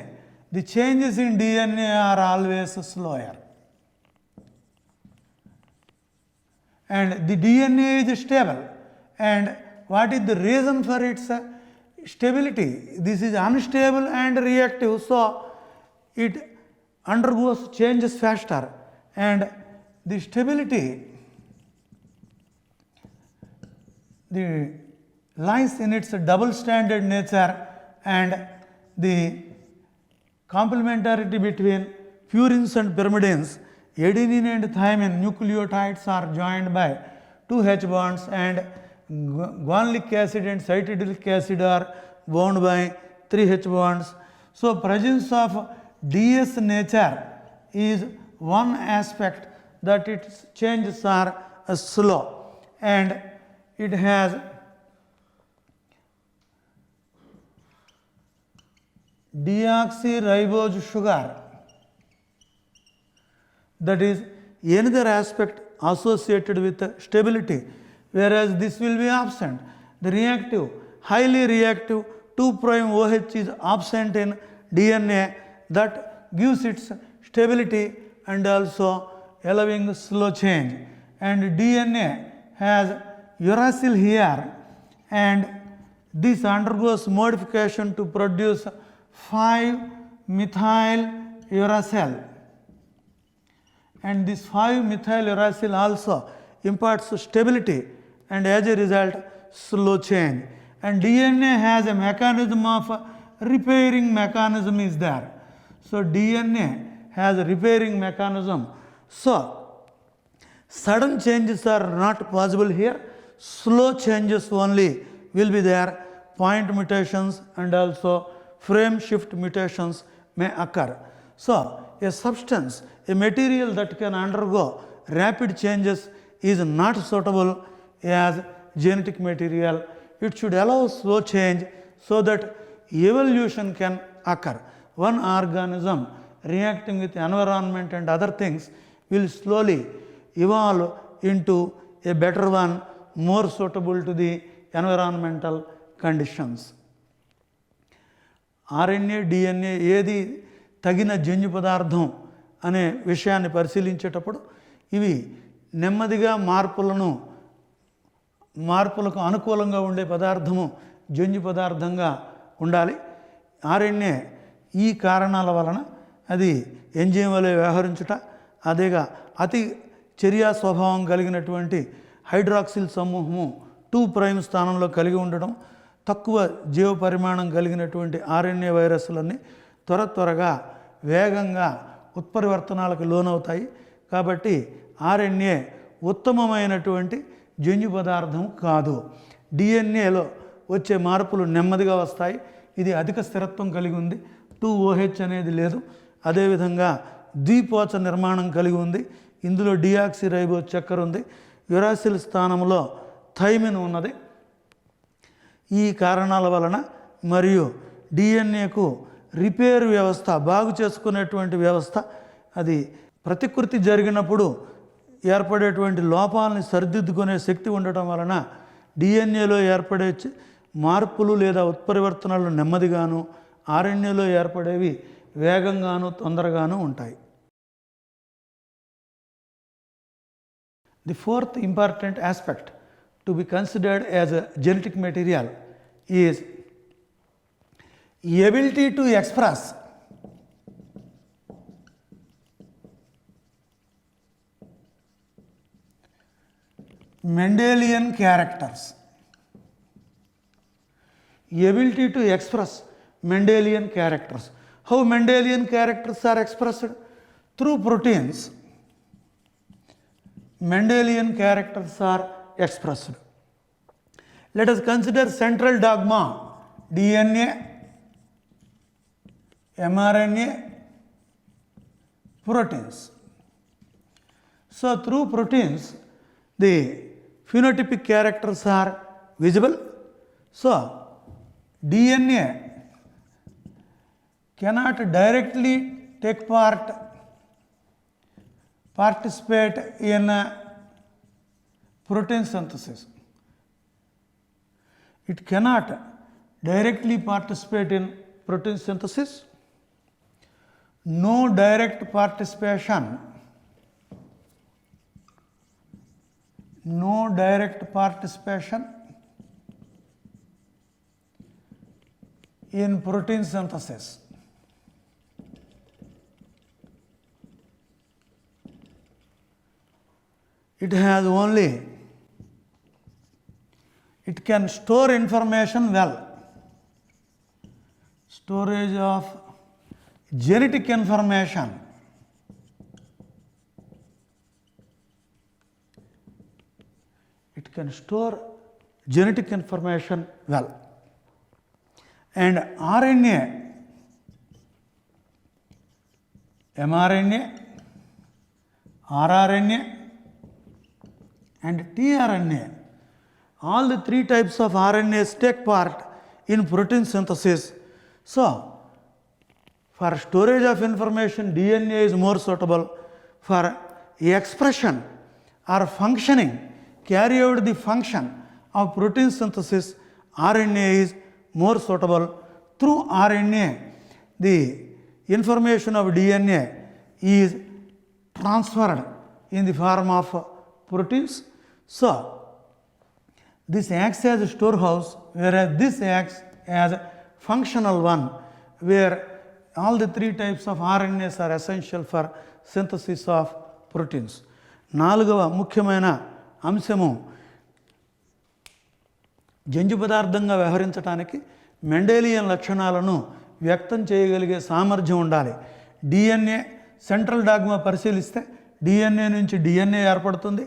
the changes in DNA are always slower. And the DNA is stable. And what is the reason for its stability? This is unstable and reactive, so it undergoes changes faster. And the stability lies in its double stranded nature, and the complementarity between purines and pyrimidines, adenine and thymine nucleotides are joined by 2 H bonds, and guanilic acid and cytidilic acid are bound by 3 H bonds. So presence of DS nature is one aspect that its changes are slow, and it has deoxyribose sugar, that is another aspect associated with stability, whereas this will be absent. The reactive, highly reactive 2 prime OH is absent in DNA, that gives its stability and also allowing slow change. And DNA has uracil here, and this undergoes modification to produce 5-methyl uracil, and this 5-methyl uracil also imparts stability and as a result slow change. And DNA has a mechanism of repairing mechanism is there. So DNA has a repairing mechanism. So sudden changes are not possible here, slow changes only will be there. Point mutations and also frame shift mutations may occur. So a substance, a material that can undergo rapid changes is not suitable as genetic material. It should allow slow change so that evolution can occur. One organism reacting with environment and other things will slowly evolve into a better one, more suitable to the environmental conditions. RNA, DNA ఏది తగిన జన్యు పదార్థం అనే విషయాన్ని పరిశీలించేటప్పుడు ఇవి నెమ్మదిగా మార్పులకు అనుకూలంగా ఉండే పదార్థము జన్యు పదార్థంగా ఉండాలి. RNA ఈ కారణాల వలన అది ఎంజైమ్ వలె వ్యవహరించుట, అదేగా అతి చర్యా స్వభావం కలిగినటువంటి హైడ్రాక్సిల్ సమూహము 2' స్థానంలో కలిగి ఉండడం, తక్కువ జీవ పరిమాణం కలిగినటువంటి RNA వైరస్లన్నీ త్వరగా వేగంగా ఉత్పరివర్తనాలకు లోనవుతాయి. కాబట్టి RNA ఉత్తమమైనటువంటి జన్యు పదార్థం కాదు. DNAలో వచ్చే మార్పులు నెమ్మదిగా వస్తాయి. ఇది అధిక స్థిరత్వం కలిగి ఉంది. 2OH అనేది లేదు. అదేవిధంగా ద్విపోచ నిర్మాణం కలిగి ఉంది. ఇందులో డియాక్సిరైబోస్ చక్కెర ఉంది. యురాసిల్ స్థానంలో థైమిన్ ఉన్నది. ఈ కారణాల వలన మరియు DNAకు రిపేర్ వ్యవస్థ, బాగు చేసుకునేటువంటి వ్యవస్థ, అది ప్రతికృతి జరిగినప్పుడు ఏర్పడేటువంటి లోపాలని సరిదిద్దుకునే శక్తి ఉండటం వలన DNAలో ఏర్పడే మార్పులు లేదా ఉత్పరివర్తనాలు నెమ్మదిగాను, RNAలో ఏర్పడేవి వేగంగాను తొందరగాను ఉంటాయి. The fourth important aspect to be considered as a genetic material is ability to express Mendelian characters. Ability to express Mendelian characters. How Mendelian characters are expressed? Through proteins. Mendelian characters are expressed. Let us consider central dogma: DNA, mRNA, proteins. So through proteins the phenotypic characters are visible. So DNA cannot directly participate in protein synthesis. It cannot directly participate in protein synthesis. No direct participation in protein synthesis. It has only, it can store information well. Storage of genetic information. It can store genetic information well. And RNA, mRNA, rRNA and tRNA, all the three types of RNAs take part in protein synthesis. So for storage of information, DNA is more suitable. For expression or functioning, carry out the function of protein synthesis, RNA is more suitable. Through RNA, the information of DNA is transferred in the form of proteins. So this acts as a storehouse, whereas this acts as a functional one, where all the three types of RNAs are essential for synthesis of proteins. నాలుగవ ముఖ్యమైన అంశము జన్యు పదార్థంగా వ్యవహరించడానికి Mendelian లక్షణాలను వ్యక్తం చేయగలిగే సామర్థ్యం ఉండాలి. DNA సెంట్రల్ డాగ్మా పరిశీలిస్తే DNA నుంచి DNA ఏర్పడుతుంది,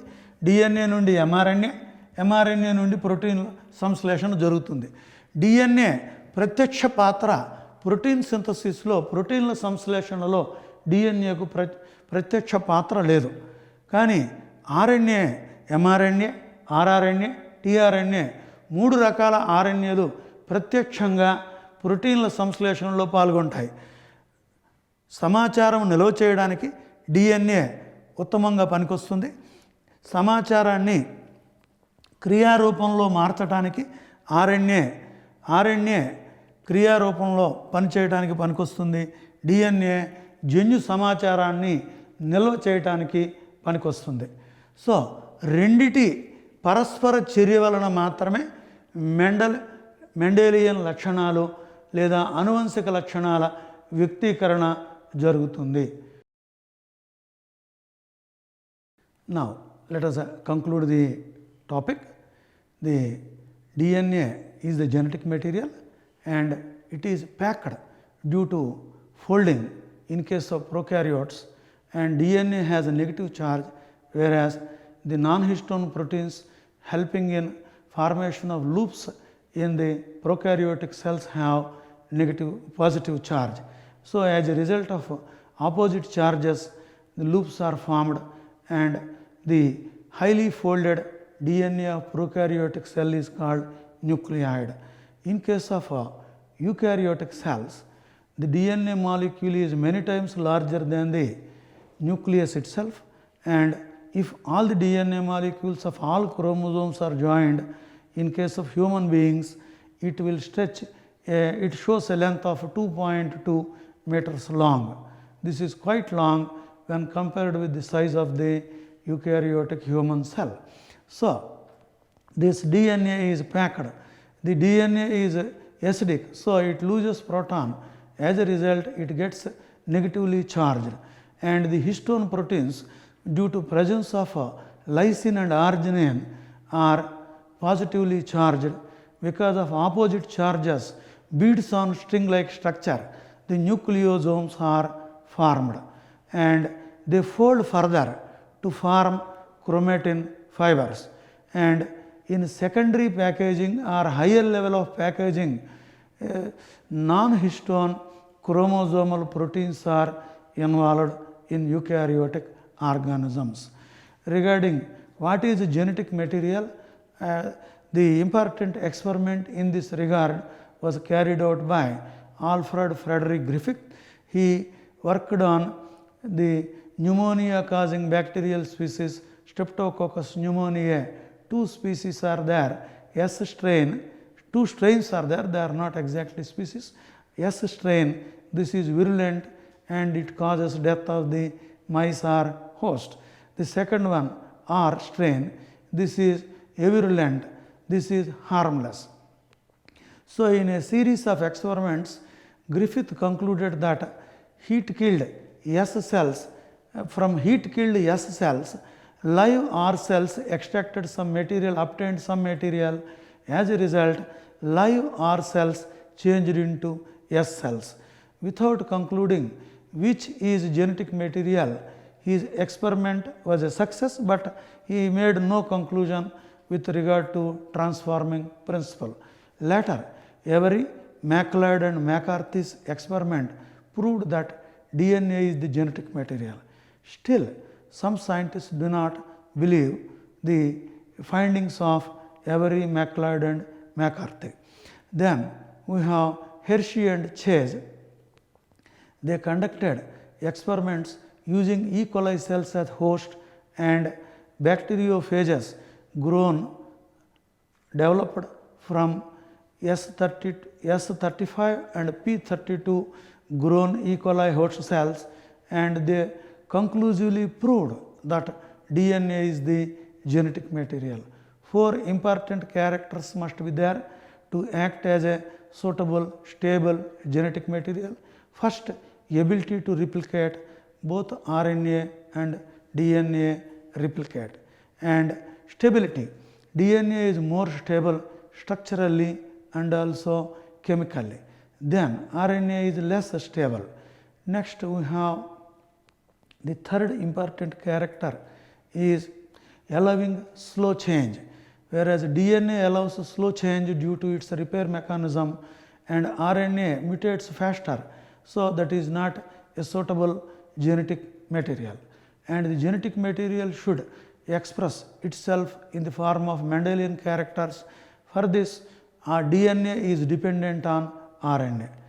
DNA నుండి mRNA, mRNA నుండి ప్రోటీన్ సంశ్లేషణ జరుగుతుంది. DNA ప్రత్యక్ష పాత్ర ప్రోటీన్ సింథసిస్లో, ప్రోటీన్ల సంశ్లేషణలో DNAకు ప్రత్యక్ష పాత్ర లేదు. కానీ RNA, mRNA, rRNA, tRNA మూడు రకాల RNAలు ప్రత్యక్షంగా ప్రోటీన్ల సంశ్లేషణలో పాల్గొంటాయి. సమాచారం నిల్వ చేయడానికి డిఎన్ఏ ఉత్తమంగా పనికొస్తుంది. సమాచారాన్ని క్రియారూపంలో మార్చడానికి ఆర్ఎన్ఏ క్రియారూపంలో పనిచేయడానికి పనికొస్తుంది. డిఎన్ఏ జన్యు సమాచారాన్ని నిల్వ చేయడానికి పనికొస్తుంది. సో రెండిటి పరస్పర చర్య వలన మాత్రమే మెండెలియన్ లక్షణాలు లేదా ఆనువంశిక లక్షణాల వ్యక్తీకరణ జరుగుతుంది. Now let us conclude the topic. The DNA is the genetic material and it is packed due to folding in case of prokaryotes, and DNA has a negative charge, whereas the non-histone proteins helping in formation of loops in the prokaryotic cells have positive charge. So as a result of opposite charges, the loops are formed and the highly folded DNA of prokaryotic cell is called nucleoid. In case of eukaryotic cells, the DNA molecule is many times larger than the nucleus itself, and if all the DNA molecules of all chromosomes are joined, in case of human beings, it will it shows a length of 2.2 meters long. This is quite long when compared with the size of the eukaryotic human cell. So this DNA is packed. The DNA is acidic, so it loses proton. As a result, it gets negatively charged, and the histone proteins, due to presence of lysine and arginine, are positively charged. Because of opposite charges, beads on string-like structure, the nucleosomes are formed, and they fold further to form chromatin fibers. And in secondary packaging or higher level of packaging, non-histone chromosomal proteins are involved in eukaryotic organisms. Regarding what is genetic material, the important experiment in this regard was carried out by Alfred Frederick Griffith. He worked on the pneumonia causing bacterial species Streptococcus pneumoniae. Two species are there, S strain, two strains are there, they are not exactly species. S strain, this is virulent and it causes death of the mice or host. The second one, R strain, this is avirulent, this is harmless. So in a series of experiments, Griffith concluded that heat-killed S cells, from heat-killed S cells, live R cells extracted some material, obtained some material. As a result, live R cells changed into S cells. Without concluding which is genetic material, his experiment was a success, but he made no conclusion with regard to transforming principle. Later, every McLeod and McCarthy's experiment proved that DNA is the genetic material. Still, some scientists do not believe the findings of Avery, McLeod and McCarthy. Then we have 𝗘𝗍 and 𝗬𝗁. They conducted experiments using E. coli cells as host and bacteriophages developed from 𝗬35 and P32 grown E. coli host cells, and they conclusively proved that DNA is the genetic material. Four important characters must be there to act as a suitable, stable genetic material. First, ability to replicate, both RNA and DNA replicate, and stability. DNA is more stable structurally and also chemically. Then RNA is less stable. Next, we have the third important character is allowing slow change, whereas DNA allows slow change due to its repair mechanism, and RNA mutates faster, so that is not a suitable genetic material. And the genetic material should express itself in the form of Mendelian characters. For this, our DNA is dependent on RNA.